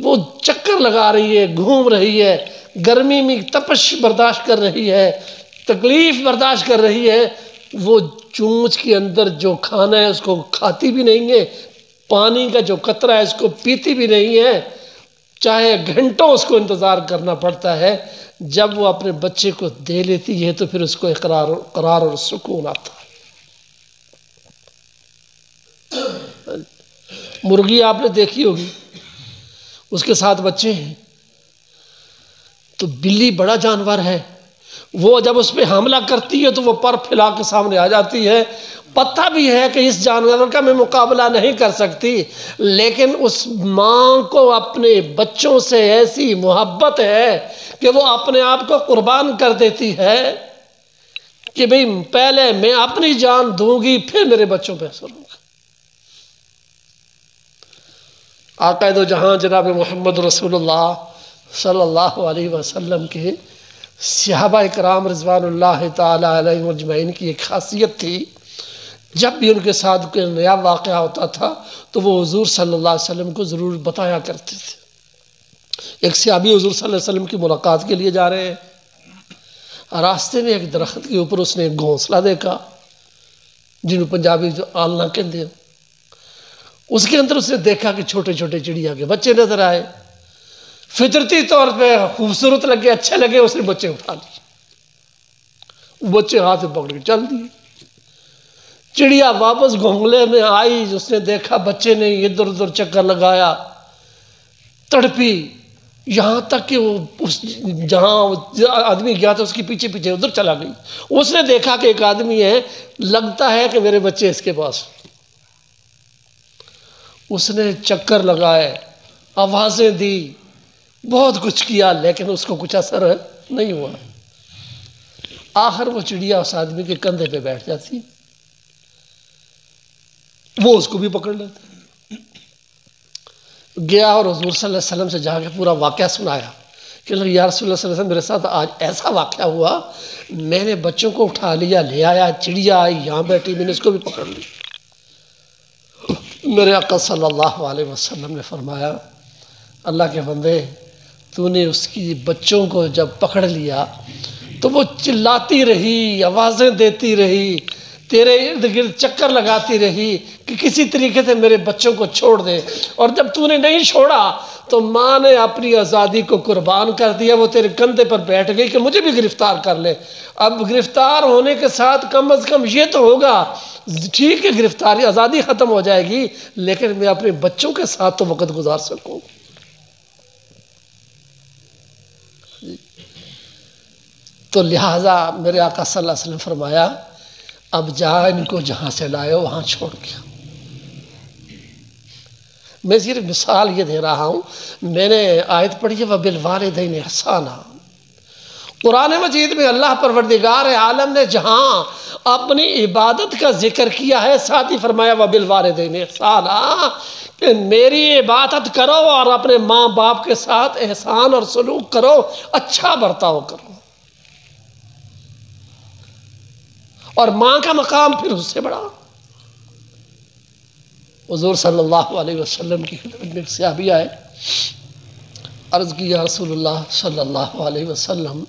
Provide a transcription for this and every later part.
وہ چکر لگا رہی ہے، گھوم رہی ہے، گرمی میں تپش برداشت کر رہی ہے، تکلیف برداشت کر رہی ہے، وہ چونچ کے اندر جو کھانا ہے اس کو کھاتی بھی نہیں ہے، پانی کا جو قطرہ ہے اس کو پیتی بھی نہیں ہے، چاہے گھنٹوں اس کو انتظار کرنا پڑتا ہے۔ جب وہ اپنے بچے کو دے لیتی ہے تو پھر اس کو قرار اور سکون آتا ہے۔ مرغی آپ نے دیکھی ہوگی، اس کے ساتھ بچے ہیں، تو بلی بڑا جانور ہے، وہ جب اس پہ حملہ کرتی ہے تو وہ پر پھیلا کے سامنے آ جاتی ہے، پتہ بھی ہے کہ اس جانور کا میں مقابلہ نہیں کر سکتی، لیکن اس ماں کو اپنے بچوں سے ایسی محبت ہے کہ وہ اپنے آپ کو قربان کر دیتی ہے کہ بھئی پہلے میں اپنی جان دوں گی پھر میرے بچوں پہ اثر ہوگا۔ آقا دو جہاں جناب محمد رسول اللہ صلی اللہ علیہ وسلم کے صحابہ کرام رضوان اللہ تعالی علیہ اجمعین کی ایک خاصیت تھی، جب بھی ان کے ساتھ کوئی نیا واقعہ ہوتا تھا تو وہ حضور صلی اللہ علیہ وسلم کو ضرور بتایا کرتے تھے۔ ایک صحابی حضور صلی اللہ علیہ وسلم کی ملاقات کے لیے جا رہے ہیں، راستے میں ایک درخت کے اوپر اس نے ایک گھونسلہ دیکھا، جنہوں پنجابی جو آلنا کہتے ہیں، اس کے اندر اس نے دیکھا کہ چھوٹے چھوٹے چڑیا کے بچے نظر آئے، فطرتی طور پہ خوبصورت لگے، اچھے لگے، اس نے بچے اٹھا لیے، بچے ہاتھ میں پکڑ کے چل دیے۔ چڑیا واپس گھونسلے میں آئی، اس نے دیکھا بچے نے ادھر ادھر چکر لگایا، تڑپی، یہاں تک کہ وہ جہاں آدمی گیا تھا اس کے پیچھے پیچھے ادھر چلا گئی۔ اس نے دیکھا کہ ایک آدمی ہے، لگتا ہے کہ میرے بچے اس کے پاس۔ اس نے چکر لگائے، آوازیں دی، بہت کچھ کیا، لیکن اس کو کچھ اثر نہیں ہوا۔ آخر وہ چڑیا اس آدمی کے کندھے پہ بیٹھ جاتی، وہ اس کو بھی پکڑ لیتا، گیا اور حضور صلی اللہ علیہ وسلم سے جا کے پورا واقعہ سنایا کہ یا رسول اللہ صلی اللہ علیہ وسلم میرے ساتھ آج ایسا واقعہ ہوا، میں نے بچوں کو اٹھا لیا، لے آیا، چڑیا آئی یہاں بیٹھی، میں نے اس کو بھی پکڑ لیا۔ میرے آقا صلی اللہ علیہ وسلم نے فرمایا، اللہ کے بندے، تو نے اس کی بچوں کو جب پکڑ لیا تو وہ چلاتی رہی، آوازیں دیتی رہی، تیرے ارد گرد چکر لگاتی رہی کہ کسی طریقے سے میرے بچوں کو چھوڑ دے، اور جب تو نے نہیں چھوڑا تو ماں نے اپنی آزادی کو قربان کر دیا، وہ تیرے کندھے پر بیٹھ گئی کہ مجھے بھی گرفتار کر لے۔ اب گرفتار ہونے کے ساتھ کم از کم یہ تو ہوگا، ٹھیک ہے گرفتاری آزادی ختم ہو جائے گی، لیکن میں اپنے بچوں کے ساتھ تو وقت گزار سکوں۔ تو لہٰذا میرے آقا صلی اللہ علیہ وسلم فرمایا، اب جا ان کو جہاں سے لائے ہو وہاں چھوڑ گیا۔ میں صرف مثال یہ دے رہا ہوں، میں نے آیت پڑھی ہے وَبِالْوَالِدَيْنِ إِحْسَانًا۔ قرآن مجید میں اللہ پروردگار عالم نے جہاں اپنی عبادت کا ذکر کیا ہے، ساتھ ہی فرمایا وَبِالْوَالِدَيْنِ إِحْسَانًا، کہ میری عبادت کرو اور اپنے ماں باپ کے ساتھ احسان اور سلوک کرو، اچھا برتاؤ کرو، اور ماں کا مقام پھر اس سے بڑا۔ حضور صلی اللہ علیہ وسلم کی خدمت میں ایک صحابی آئے، عرض کی یا رسول اللہ صلی اللہ علیہ وسلم،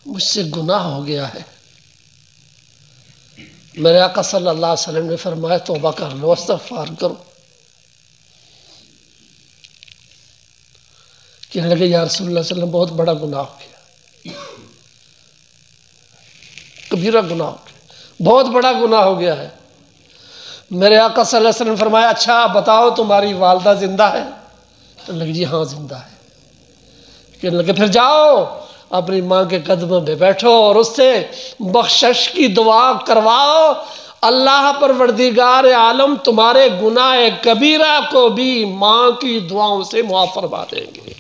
مجھ سے گناہ ہو گیا ہے۔ میرے آقا صلی اللہ علیہ وسلم نے فرمایا توبہ کر لو، استغفار کرو۔ کہنے لگے یا رسول اللہ صلی اللہ علیہ وسلم بہت بڑا گناہ ہو گیا، کبیرہ گناہ ہو گیا، بہت بڑا گناہ ہو گیا ہے۔ میرے آقا صلی اللہ علیہ وسلم فرمایا اچھا بتاؤ تمہاری والدہ زندہ ہے؟ کہنے لگے جی ہاں زندہ ہے۔ کہنے لگے پھر جاؤ اپنی ماں کے قدموں پہ بیٹھو اور اس سے بخشش کی دعا کرواؤ، اللہ پروردگار عالم تمہارے گناہ کبیرہ کو بھی ماں کی دعاؤں سے معاف فرما دیں گے۔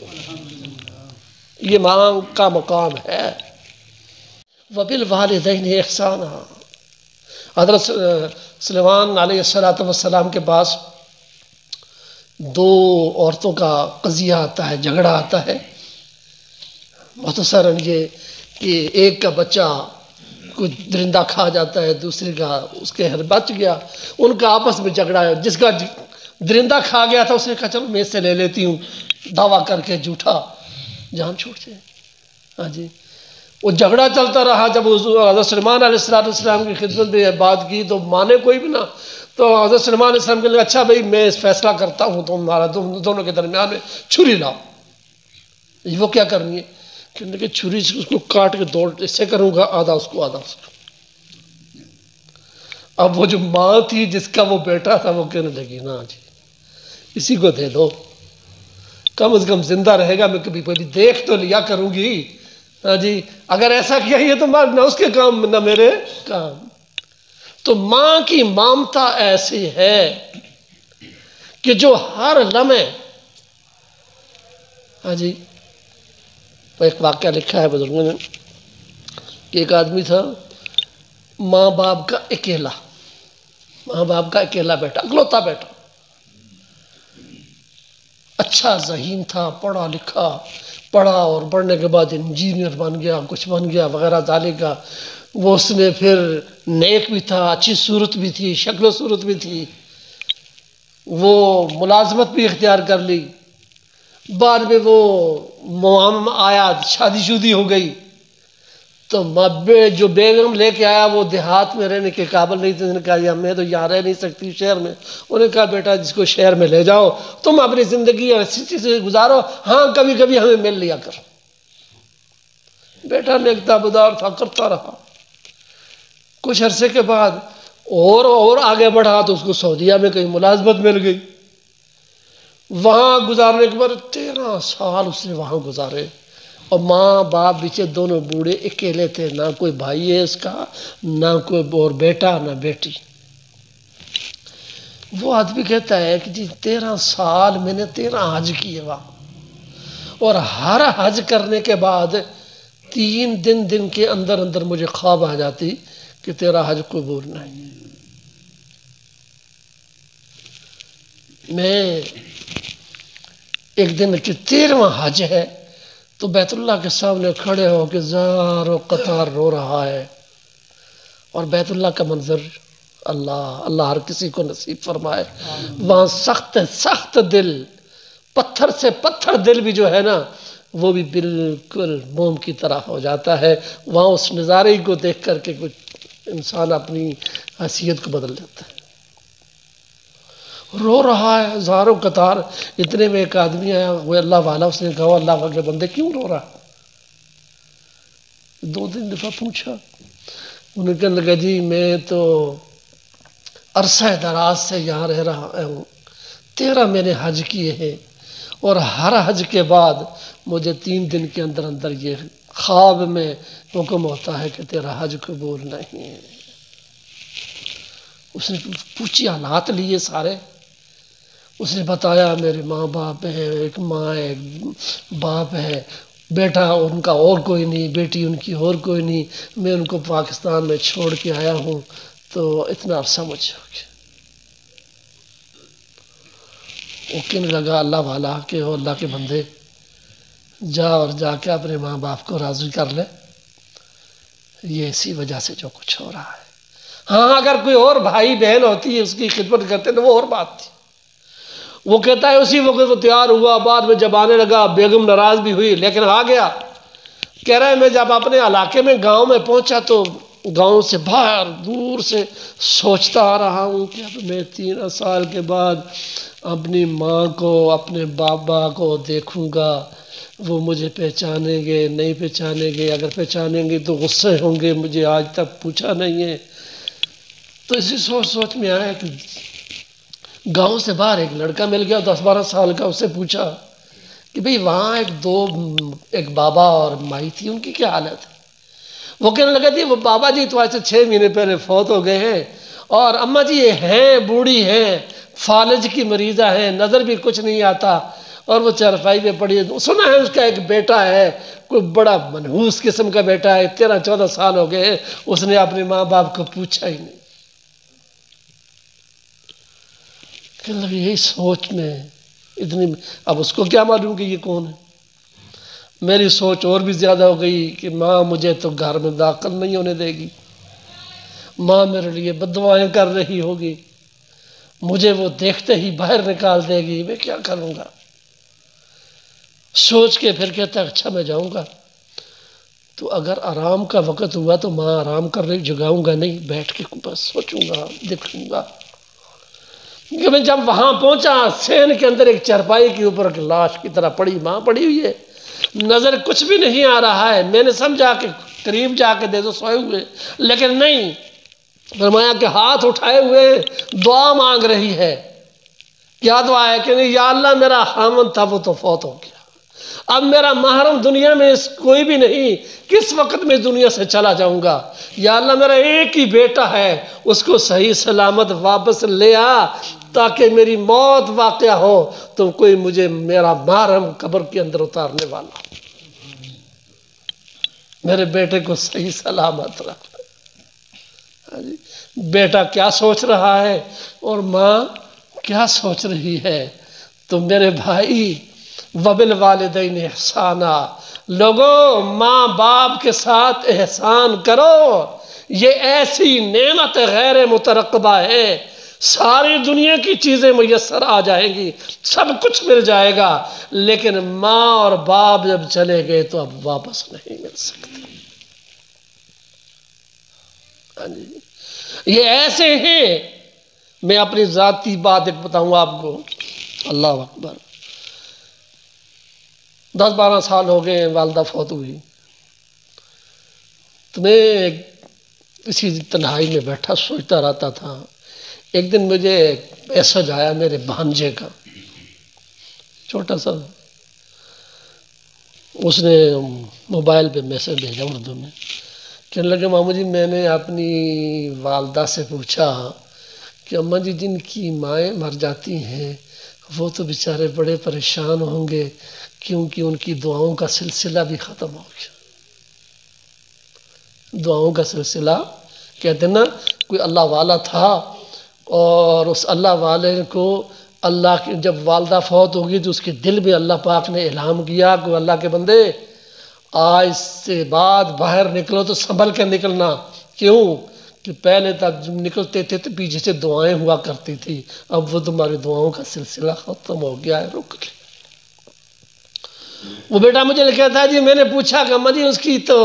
یہ ماں کا مقام ہے۔ وَبِالْوَالِدَيْنِ إِحْسَانًا۔ حضرت سلیمان علیہ السلام کے پاس دو عورتوں کا قضیہ آتا ہے، جھگڑا آتا ہے، مختصراً یہ کہ ایک کا بچہ کچھ درندہ کھا جاتا ہے، دوسرے کا اس کے بچ گیا، ان کا آپس میں جھگڑا ہے، جس کا درندہ کھا گیا تھا اس نے کہا چلو میں اس سے لے لیتی ہوں، دعویٰ کر کے جھوٹا جان چھوڑ جائے. ہاں جی وہ جھگڑا چلتا رہا. جب حضرت سلیمان علیہ السلام کی خدمت میں بات کی تو مانے کوئی بھی نہ. تو حضرت سلیمان علیہ السلام کے لئے اچھا بھئی میں فیصلہ کرتا ہوں تمہارا دونوں کے درمیان میں چھری لاؤ. وہ کیا کرنی ہے؟ کہنے کہ چھری سے اس کو کاٹ کے دوڑ اسے کروں گا، آدھا اس کو آدھا اس کو. اب وہ جو ماں تھی جس کا وہ بیٹا تھا وہ کہنے لگی نا جی اسی کو دے دو، کم از کم زندہ رہے گا، میں کبھی کبھی دیکھ تو لیا کروں گی. ہاں جی اگر ایسا کیا یہ تو نہ اس کے کام نہ میرے کام. تو ماں کی ممتا ایسی ہے کہ جو ہر لمحے. ہاں جی ایک واقعہ لکھا ہے بزرگوں نے کہ ایک آدمی تھا ماں باپ کا اکیلا بیٹا، اکلوتا بیٹا، اچھا ذہین تھا، پڑھا لکھا، پڑھا اور پڑھنے کے بعد انجینئر بن گیا، کچھ بن گیا وغیرہ ذالک کا. وہ اس نے پھر نیک بھی تھا، اچھی صورت بھی تھی، شکل و صورت بھی تھی، وہ ملازمت بھی اختیار کر لی. بعد میں وہ معاملہ آیا، شادی شودی ہو گئی تو جو بیگم لے کے آیا وہ دیہات میں رہنے کے قابل نہیں تھے. انہوں نے کہا میں تو یہاں رہ نہیں سکتی شہر میں. انہوں نے کہا بیٹا جس کو شہر میں لے جاؤ تم اپنی زندگی اچھی سے گزارو، ہاں کبھی کبھی ہمیں مل لیا کر. بیٹا نیک تابدار تھا، کرتا رہا. کچھ عرصے کے بعد اور آگے بڑھا تو اس کو سعودیہ میں کہیں ملازمت مل گئی. وہاں گزارنے کے بعد 13 سال اس نے وہاں گزارے اور ماں باپ پیچھے دونوں بوڑھے اکیلے تھے، نہ کوئی بھائی ہے اس کا، نہ کوئی اور بیٹا نہ بیٹی. وہ آدمی کہتا ہے کہ جی 13 سال میں نے 13 حج کیے وہاں، اور ہر حج کرنے کے بعد 3 دن کے اندر مجھے خواب آ جاتی کہ تیرا حج قبول نہیں. میں ایک دن کہ 13واں حج ہے تو بیت اللہ کے سامنے کھڑے ہو کے زار و قطار رو رہا ہے، اور بیت اللہ کا منظر اللہ ہر کسی کو نصیب فرمائے. وہاں سخت دل، پتھر سے پتھر دل بھی جو ہے نا وہ بھی بالکل موم کی طرح ہو جاتا ہے. وہاں اس نظارے کو دیکھ کر کے کچھ انسان اپنی حیثیت کو بدل دیتا ہے. رو رہا ہے ہزاروں قطار. اتنے میں ایک آدمی آیا، وہ اللہ والا، اس نے کہا اللہ کے بندے کیوں رو رہا؟ 2-3 دفعہ پوچھا. انہیں کہنے لگا جی میں تو عرصہ دراز سے یہاں رہ رہا ہوں، 13 میں نے حج کیے ہیں، اور ہر حج کے بعد مجھے 3 دن کے اندر یہ خواب میں حکم ہوتا ہے کہ تیرا حج قبول نہیں ہے. اس نے پوچھی حالات لیے سارے. اس نے بتایا میرے ماں باپ ہیں، ایک ماں ہے، ایک باپ ہے، بیٹا ان کا اور کوئی نہیں، بیٹی ان کی اور کوئی نہیں، میں ان کو پاکستان میں چھوڑ کے آیا ہوں تو اتنا عرصہ مجھے ہو گیا. وہ کہنے لگا اللہ والا کہ وہ اللہ کے بندے جا اور جا کے اپنے ماں باپ کو راضی کر لے، یہ اسی وجہ سے جو کچھ ہو رہا ہے. ہاں اگر کوئی اور بھائی بہن ہوتی ہے اس کی خدمت کرتے تو وہ اور بات تھی. وہ کہتا ہے اسی وقت وہ تیار ہوا، بعد میں جب آنے لگا بیگم ناراض بھی ہوئی لیکن آ گیا. کہہ رہا ہے میں جب اپنے علاقے میں گاؤں میں پہنچا تو گاؤں سے باہر دور سے سوچتا آ رہا ہوں کہ اب میں 3 سال کے بعد اپنی ماں کو اپنے بابا کو دیکھوں گا، وہ مجھے پہچانیں گے نہیں پہچانیں گے، اگر پہچانیں گے تو غصے ہوں گے، مجھے آج تک پوچھا نہیں ہے. تو اسی سوچ میں آیا کہ گاؤں سے باہر ایک لڑکا مل گیا 10-12 سال کا. اس سے پوچھا کہ بھئی وہاں ایک بابا اور مائی تھی، ان کی کیا حالت ہے؟ وہ کہنے لگا جی وہ بابا جی تو آج سے 6 مہینے پہلے فوت ہو گئے ہیں، اور اماں جی یہ ہیں بوڑھی ہیں، فالج کی مریضہ ہیں، نظر بھی کچھ نہیں آتا، اور وہ چارپائی پہ پڑی ہے. سنا ہے اس کا ایک بیٹا ہے، کوئی بڑا منحوس قسم کا بیٹا ہے، 13-14 سال ہو گئے اس نے اپنے ماں باپ کو پوچھا ہی نہیں. کہنے لگے یہی سوچ میں اتنی، اب اس کو کیا معلوم کہ یہ کون ہے. میری سوچ اور بھی زیادہ ہو گئی کہ ماں مجھے تو گھر میں داخل نہیں ہونے دے گی، ماں میرے لیے بددعائیں کر رہی ہوگی، مجھے وہ دیکھتے ہی باہر نکال دے گی، میں کیا کروں گا. سوچ کے پھر کہتا ہے اچھا میں جاؤں گا تو اگر آرام کا وقت ہوا تو ماں آرام کر رہی، جگاؤں گا نہیں، بیٹھ کے بس سوچوں گا، دیکھوں گا۔ کہ میں جب وہاں پہنچا، سین کے اندر ایک چرپائی کے اوپر ایک لاش کی طرح پڑی، ماں پڑی ہوئی ہے، نظر کچھ بھی نہیں آ رہا ہے۔ میں نے سمجھا کہ قریب جا کے دے دو، سوئے ہوئے، لیکن نہیں، فرمایا کہ ہاتھ اٹھائے ہوئے دعا مانگ رہی ہے۔ کیا دعا ہے کہ یا اللہ میرا خامن تھا وہ تو فوت ہو گیا، اب میرا محرم دنیا میں کوئی بھی نہیں، کس وقت میں دنیا سے چلا جاؤں گا، یا اللہ میرا ایک ہی بیٹا ہے، اس کو صحیح سلامت واپس لے آ تاکہ میری موت واقع ہو تو کوئی مجھے میرا محرم قبر کے اندر اتارنے والا ہو، میرے بیٹے کو صحیح سلامت رکھ۔ بیٹا کیا سوچ رہا ہے اور ماں کیا سوچ رہی ہے؟ تو میرے بھائی وَبِالْوَالِدَيْنِ احسانا، لوگوں ماں باپ کے ساتھ احسان کرو، یہ ایسی نعمت غیر مترقبہ ہے، ساری دنیا کی چیزیں میسر آ جائیں گی، سب کچھ مل جائے گا، لیکن ماں اور باپ جب چلے گئے تو اب واپس نہیں مل سکتے۔ یہ ایسے ہیں، میں اپنی ذاتی بات ایک بتاؤں آپ کو، اللہ اکبر، 10-12 سال ہو گئے والدہ فوت ہوئی، تو میں اسی تنہائی میں بیٹھا سوچتا رہتا تھا۔ ایک دن مجھے میسج آیا میرے بھانجے کا، چھوٹا سا، اس نے موبائل پہ میسج بھیجا اردو میں، کہنے لگے ماموں جی میں نے اپنی والدہ سے پوچھا کہ اماں جی جن کی مائیں مر جاتی ہیں وہ تو بیچارے بڑے پریشان ہوں گے کیونکہ ان کی دعاؤں کا سلسلہ بھی ختم ہو گیا۔ دعاؤں کا سلسلہ، کہتے ہیں نا کوئی اللہ والا تھا اور اس اللہ والے کو اللہ کی جب والدہ فوت ہوگی تو اس کے دل میں اللہ پاک نے الہام کیا کہ اللہ کے بندے آج سے بعد باہر نکلو تو سنبھل کے نکلنا، کیوں کہ پہلے تک جب نکلتے تھے تو پیچھے سے دعائیں ہوا کرتی تھی، اب وہ تمہاری دعاؤں کا سلسلہ ختم ہو گیا ہے، رک گئے۔ وہ بیٹا مجھے لکھا تھا جی میں نے پوچھا کہ اماں جی اس کی تو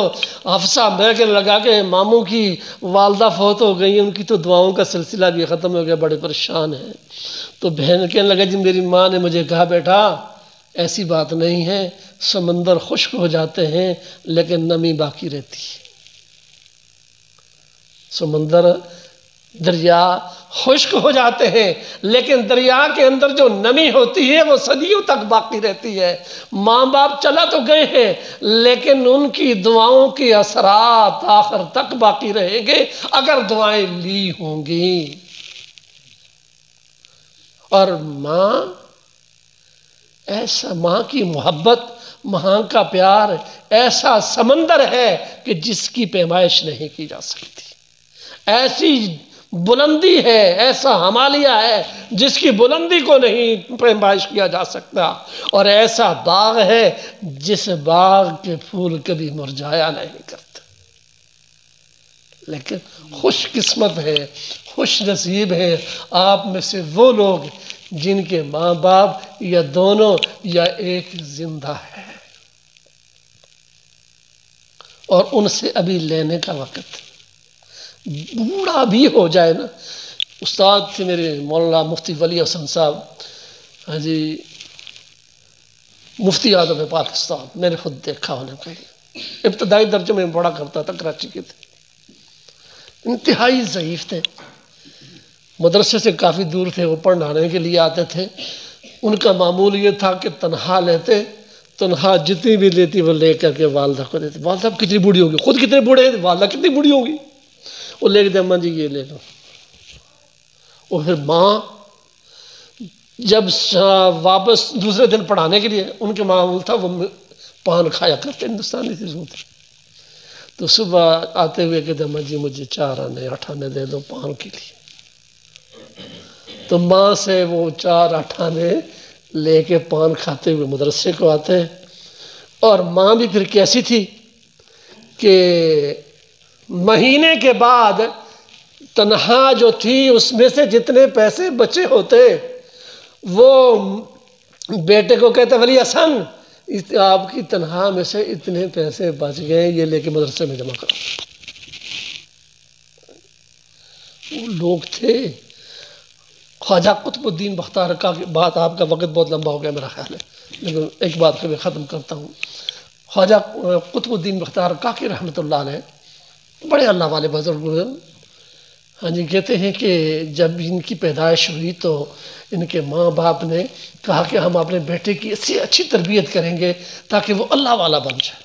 حفصہ میں کہ لگا کہ ماموں کی والدہ فوت ہو گئی، ان کی تو دعاؤں کا سلسلہ بھی ختم ہو گیا، بڑے پریشان ہیں۔ تو بہن کہنے لگا جی میری ماں نے مجھے کہا بیٹا ایسی بات نہیں ہے، سمندر خشک ہو جاتے ہیں لیکن نمی باقی رہتی ہے، سمندر دریا خشک ہو جاتے ہیں لیکن دریا کے اندر جو نمی ہوتی ہے وہ صدیوں تک باقی رہتی ہے۔ ماں باپ چلا تو گئے ہیں لیکن ان کی دعاؤں کے اثرات آخر تک باقی رہیں گے اگر دعائیں لی ہوں گی۔ اور ماں ایسا، ماں کی محبت، ماں کا پیار ایسا سمندر ہے کہ جس کی پیمائش نہیں کی جا سکتی، ایسی بلندی ہے، ایسا ہمالیہ ہے جس کی بلندی کو نہیں پیمائش کیا جا سکتا، اور ایسا باغ ہے جس باغ کے پھول کبھی مرجھایا نہیں کرتے، لیکن خوش قسمت ہے، خوش نصیب ہے آپ میں سے وہ لوگ جن کے ماں باپ یا دونوں یا ایک زندہ ہے اور ان سے ابھی لینے کا وقت، بوڑھا بھی ہو جائے نا۔ استاد تھے میرے مولانا مفتی ولی حسن صاحب، ہاں جی مفتی اعظم پاکستان، میں نے خود دیکھا انہیں کہیں، ابتدائی درجے میں پڑھا کرتا تھا، کراچی کے تھے، انتہائی ضعیف تھے، مدرسے سے کافی دور تھے، وہ پڑھانے کے لیے آتے تھے، ان کا معمول یہ تھا کہ تنخواہ لیتے، تنخواہ جتنی بھی لیتی وہ لے کر کے والدہ کو دیتے۔ والدہ صاحب کتنی بوڑھی ہوگی، خود کتنے بوڑھے ہیں، والدہ کتنی بوڑھی ہوگی، وہ لے کے دے اماں جی یہ لے لو۔ اور پھر ماں جب واپس دوسرے دن پڑھانے کے لیے، ان کے معمول تھا وہ پان کھایا کرتے، ہندوستانی تھے وہ، تو صبح آتے ہوئے کہتے اماں جی مجھے 4 آنے 8 آنے دے دو پان کے لیے، تو ماں سے وہ 4 8 آنے لے کے پان کھاتے ہوئے مدرسے کو آتے، اور ماں بھی پھر کیسی تھی کہ مہینے کے بعد تنخواہ جو تھی اس میں سے جتنے پیسے بچے ہوتے وہ بیٹے کو کہتے ولی حسن آپ کی تنخواہ میں سے اتنے پیسے بچ گئے، یہ لے کے مدرسے میں جمع کرو۔ وہ لوگ تھے۔ خواجہ قطب الدین بختیار کاکی، بات آپ کا وقت بہت لمبا ہو گیا میرا خیال ہے، لیکن ایک بات کو میں ختم کرتا ہوں۔ خواجہ قطب الدین بختیار کاکی رحمۃ اللہ علیہ بڑے اللہ والے بزرگ ہوئے۔ ہاں جی، کہتے ہیں کہ جب ان کی پیدائش ہوئی تو ان کے ماں باپ نے کہا کہ ہم اپنے بیٹے کی ایسی اچھی تربیت کریں گے تاکہ وہ اللہ والا بن جائے۔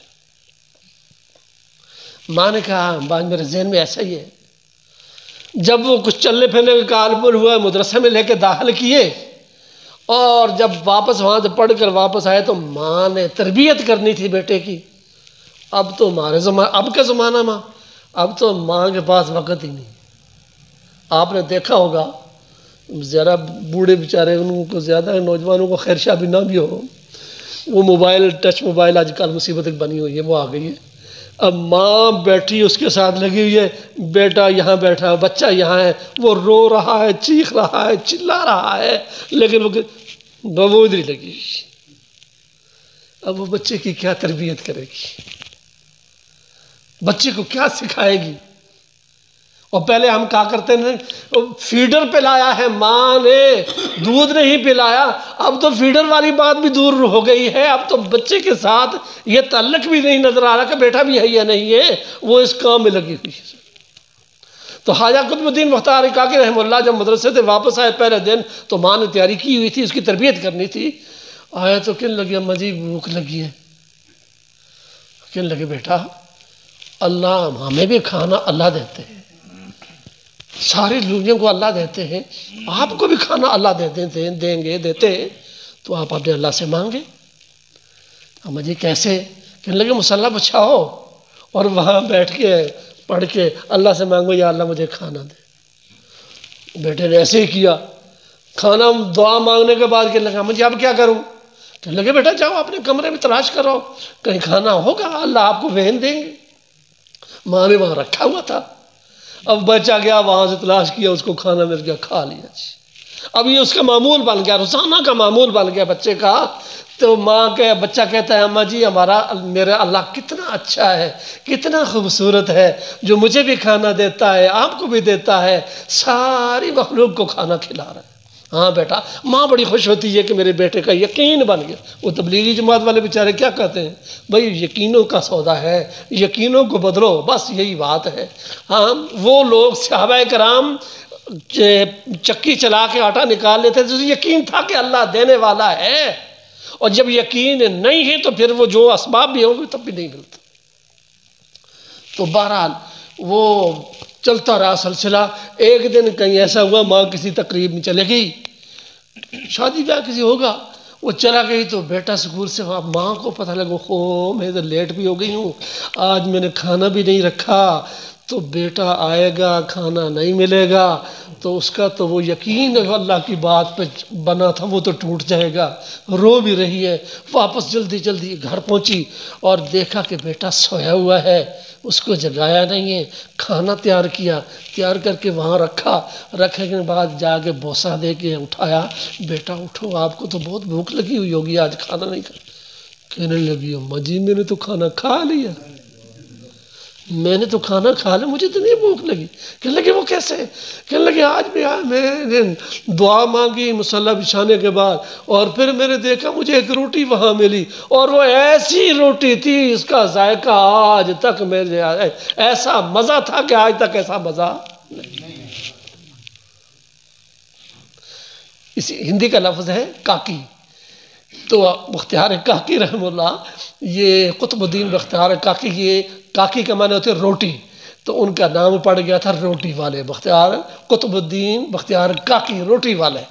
ماں نے کہا بعد میرے ذہن میں ایسا ہی ہے۔ جب وہ کچھ چلنے پھرنے کا قابل ہوا، مدرسے میں لے کے داخل کیے، اور جب واپس وہاں سے پڑھ کر واپس آئے تو ماں نے تربیت کرنی تھی بیٹے کی۔ اب تو اب کا زمانہ ماں، اب تو ماں کے پاس وقت ہی نہیں۔ آپ نے دیکھا ہوگا ذرا بوڑھے بیچارے، ان کو زیادہ نوجوانوں کو خیر شاہ بھی نہ بھی ہو، وہ موبائل، ٹچ موبائل آج کل مصیبت ایک بنی ہوئی ہے، وہ آ گئی ہے۔ اب ماں بیٹھی اس کے ساتھ لگی ہوئی ہے، بیٹا یہاں بیٹھا ہے، بچہ یہاں ہے، وہ رو رہا ہے، چیخ رہا ہے، چلا رہا ہے، لیکن وہ ادھر ہی لگی ہوئی۔ اب وہ بچے کی کیا تربیت کرے گی؟ بچے کو کیا سکھائے گی؟ اور پہلے ہم کہا کرتے ہیں فیڈر پلایا ہے ماں نے، دودھ نہیں پلایا۔ اب تو فیڈر والی بات بھی دور ہو گئی ہے، اب تو بچے کے ساتھ یہ تعلق بھی نہیں نظر آ رہا کہ بیٹا بھی ہے یا نہیں ہے، وہ اس کام میں لگی ہوئی ہے۔ تو خواجہ قطب الدین بختیار کاکی رحمہ اللہ جب مدرسے سے واپس آئے پہلے دن، تو ماں نے تیاری کی ہوئی تھی، اس کی تربیت کرنی تھی۔ آئے تو کہنے لگی اماں جی بھوک لگی ہے۔ کہنے لگے بیٹا اللہ ہمیں بھی کھانا اللہ دیتے ہیں، ساری دنیا کو اللہ دیتے ہیں، آپ کو بھی کھانا اللہ دیتے ہیں، تو آپ اپنے اللہ سے مانگے۔ اماں جی کیسے؟ کہنے لگے مصلی بچھاؤ اور وہاں بیٹھ کے پڑھ کے اللہ سے مانگو یا اللہ مجھے کھانا دے۔ بیٹے نے ایسے ہی کیا، کھانا دعا مانگنے کے بعد کہنے لگا اماں جی اب کیا کروں؟ کہنے لگے بیٹا جاؤ اپنے کمرے میں تلاش کرو، کہیں کھانا ہوگا، اللہ آپ کو وہن دیں گے۔ ماں نے وہاں رکھا ہوا تھا، اب بچہ گیا وہاں سے تلاش کیا، اس کو کھانا مل گیا، کھا لیا جی۔ اب یہ اس کا معمول بن گیا، روزانہ کا معمول بن گیا بچے کا۔ تو بچہ کہتا ہے اماں جی میرا اللہ کتنا اچھا ہے، کتنا خوبصورت ہے، جو مجھے بھی کھانا دیتا ہے، آپ کو بھی دیتا ہے، ساری مخلوق کو کھانا کھلا رہا ہے۔ ہاں بیٹا، ماں بڑی خوش ہوتی ہے کہ میرے بیٹے کا یقین بن گیا۔ وہ تبلیغی جماعت والے بیچارے کیا کہتے ہیں؟ بھائی یقینوں کا سودا ہے، یقینوں کو بدلو، بس یہی بات ہے۔ ہاں وہ لوگ صحابہ کرام چکی چلا کے آٹا نکال لیتے تھے، یقین تھا کہ اللہ دینے والا ہے، اور جب یقین نہیں ہے تو پھر وہ جو اسباب بھی ہوں گے تب بھی نہیں ملتا۔ تو بہرحال وہ چلتا رہا سلسلہ۔ ایک دن کہیں ایسا ہوا ماں کسی تقریب میں چلے گئی، شادی بیاہ کسی ہوگا، وہ چلا گئی تو بیٹا سکول سے ماں کو پتہ لگا میں تو لیٹ بھی ہو گئی ہوں، آج میں نے کھانا بھی نہیں رکھا، تو بیٹا آئے گا کھانا نہیں ملے گا، تو اس کا تو وہ یقین اللہ کی بات پہ بنا تھا وہ تو ٹوٹ جائے گا، رو بھی رہی ہے۔ واپس جلدی جلدی گھر پہنچی اور دیکھا کہ بیٹا سویا ہوا ہے، اس کو جگایا نہیں ہے، کھانا تیار کیا، تیار کر کے وہاں رکھنے کے بعد جا کے بوسہ دے کے اٹھایا، بیٹا اٹھو آپ کو تو بہت بھوک لگی ہوئی ہوگی، آج کھانا نہیں کھایا۔ کہنے لگی اماں جی میں نے تو کھانا کھا لیا، میں نے تو کھانا کھا لیا، مجھے تو نہیں بھوک لگی۔ کہنے لگے وہ کیسے؟ کہنے لگے آج بھی میں نے دعا مانگی مصلی بچھانے کے بعد، اور پھر میں نے دیکھا مجھے ایک روٹی وہاں ملی، اور وہ ایسی روٹی تھی اس کا ذائقہ آج تک میرے ایسا مزہ تھا کہ آج تک ایسا مزہ نہیں۔ اسی ہندی کا لفظ ہے کاکی۔ تو بختیار کاکی رحمہ اللہ، یہ قطب الدین بختیار کاکی، یہ کاکی کا معنی ہوتے روٹی، تو ان کا نام پڑ گیا تھا روٹی والے، بختیار قطب الدین بختیار کاکی روٹی والے،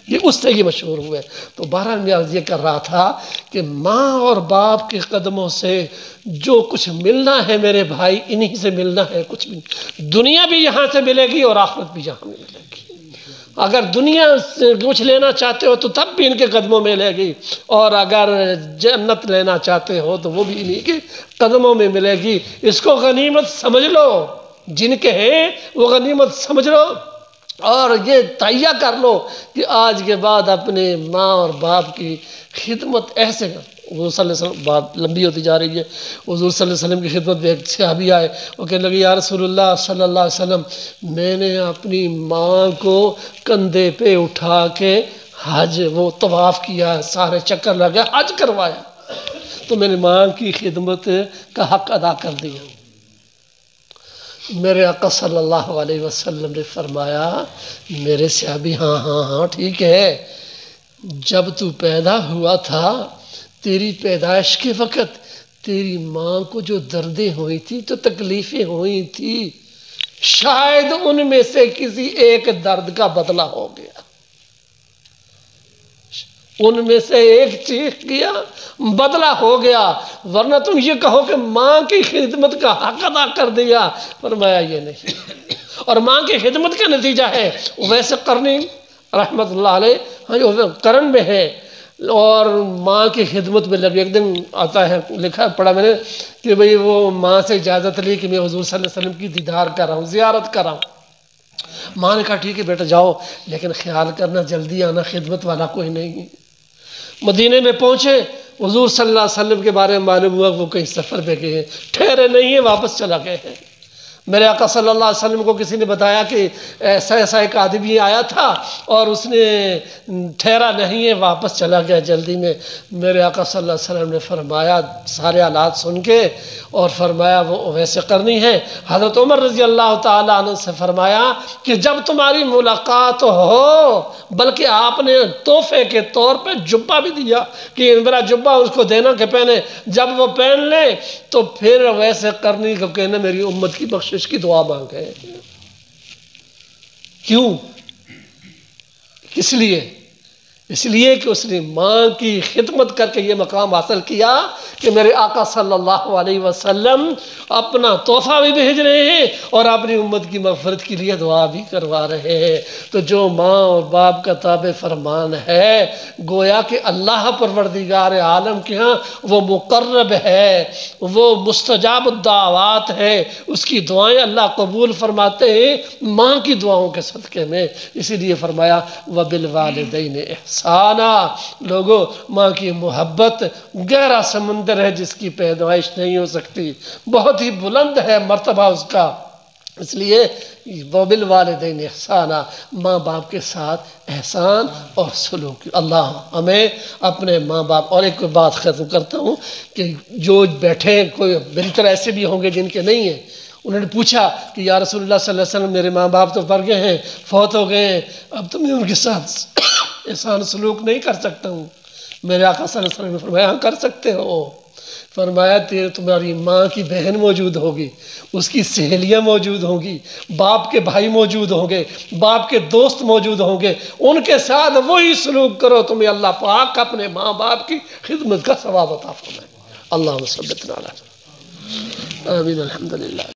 یہ اس سے یہ مشہور ہوئے۔ تو بہرحال میں یہ کر رہا تھا کہ ماں اور باپ کے قدموں سے جو کچھ ملنا ہے میرے بھائی، انہی سے ملنا ہے، کچھ بھی دنیا بھی یہاں سے ملے گی اور آخرت بھی یہاں ملے گی۔ اگر دنیا سے کچھ لینا چاہتے ہو تو تب بھی ان کے قدموں میں ملے گی، اور اگر جنت لینا چاہتے ہو تو وہ بھی انہی کے قدموں میں ملے گی۔ اس کو غنیمت سمجھ لو، جن کے ہیں وہ غنیمت سمجھ لو، اور یہ تہیہ کر لو کہ آج کے بعد اپنے ماں اور باپ کی خدمت ایسے کر۔ حضور صلی اللہ علیہ وسلم، بات لمبی ہوتی جا رہی ہے، حضور صلی اللہ علیہ وسلم کی خدمت میں ایک صحابی آئے، وہ کہنے لگے یا رسول اللہ صلی اللہ علیہ وسلم، میں نے اپنی ماں کو کندھے پہ اٹھا کے حج وہ طواف کیا، سارے چکر لگا، حج کروایا، تو میں نے ماں کی خدمت کا حق ادا کر دیا۔ میرے آقا صلی اللہ علیہ وسلم نے فرمایا، میرے صحابی ہاں ہاں ہاں ٹھیک ہے، جب تو پیدا ہوا تھا تیری پیدائش کے وقت تیری ماں کو جو دردیں ہوئی تھی، تو تکلیفیں ہوئی تھی، شاید ان میں سے کسی ایک درد کا بدلہ ہو گیا، ان میں سے ایک چیز کیا بدلہ ہو گیا، ورنہ تم یہ کہو کہ ماں کی خدمت کا حق ادا کر دیا۔ فرمایا یہ نہیں، اور ماں کی خدمت کا نتیجہ ہے ویسے قرنی رحمت اللہ علیہ جو قرن میں ہے اور ماں کی خدمت میں لگے، ایک دن آتا ہے لکھا پڑھا میں نے کہ بھئی وہ ماں سے اجازت لی کہ میں حضور صلی اللہ علیہ وسلم کی دیدار کر رہا ہوں، زیارت کر رہا ہوں۔ ماں نے کہا ٹھیک ہے بیٹا جاؤ، لیکن خیال کرنا جلدی آنا، خدمت والا کوئی نہیں۔ مدینے میں پہنچے، حضور صلی اللہ علیہ وسلم کے بارے میں معلوم ہوا وہ کہیں سفر پہ گئے ہیں، ٹھہرے نہیں ہیں، واپس چلا گئے ہیں۔ میرے آقا صلی اللہ علیہ وسلم کو کسی نے بتایا کہ ایسا ایسا ایک آدمی آیا تھا اور اس نے ٹھہرا نہیں ہے، واپس چلا گیا جلدی میں۔ میرے آقا صلی اللہ علیہ وسلم نے فرمایا سارے حالات سن کے اور فرمایا وہ ویسے کرنی ہے۔ حضرت عمر رضی اللہ تعالیٰ عنہ سے فرمایا کہ جب تمہاری ملاقات ہو، بلکہ آپ نے تحفے کے طور پہ جبہ بھی دیا کہ میرا جبہ اس کو دینا کہ پہنے، جب وہ پہن لے تو پھر ویسے کرنی کو کہنا میری امت کی بخشش کی دعا مانگے۔ کیوں؟ کس لیے؟ اس لیے کہ اس نے ماں کی خدمت کر کے یہ مقام حاصل کیا کہ میرے آقا صلی اللہ علیہ وسلم اپنا تحفہ بھی بھیج رہے ہیں اور اپنی امت کی مغفرت کے لیے دعا بھی کروا رہے ہیں۔ تو جو ماں اور باپ کا تابع فرمان ہے، گویا کہ اللہ پروردگار عالم کے ہاں وہ مقرب ہے، وہ مستجاب الدعوات ہے، اس کی دعائیں اللہ قبول فرماتے ہیں ماں کی دعاؤں کے صدقے میں۔ اسی لیے فرمایا وَبِالْوَالِدَيْنِ إِحْسَانًا، لوگوں ماں کی محبت گہرا سمندر ہے جس کی پیدائش نہیں ہو سکتی، بہت ہی بلند ہے مرتبہ اس کا، اس لیے وَبِالْوَالِدَيْنِ إِحْسَانًا، ماں باپ کے ساتھ احسان اور سلوک۔ اللہ ہمیں اپنے ماں باپ، اور ایک بات ختم کرتا ہوں کہ جو بیٹھے کوئی میری طرح ایسے بھی ہوں گے جن کے نہیں ہیں، انہوں نے پوچھا کہ یا رسول اللہ صلی اللہ علیہ وسلم میرے ماں باپ تو مر گئے ہیں، فوت ہو گئے ہیں، اب تو میں ان کے ساتھ احسان سلوک نہیں کر سکتا ہوں۔ میرے آقا صلی اللہ علیہ وسلم نے فرمایا ہاں کر سکتے ہو۔ فرمایا تمہاری ماں کی بہن موجود ہوگی، اس کی سہیلیاں موجود ہوں گی، باپ کے بھائی موجود ہوں گے، باپ کے دوست موجود ہوں گے، ان کے ساتھ وہی سلوک کرو، تمہیں اللہ پاک اپنے ماں باپ کی خدمت کا ثواب عطا فرمائے۔ اللہم صلی اللہ علیہ وسلم۔ آمین الحمدللہ۔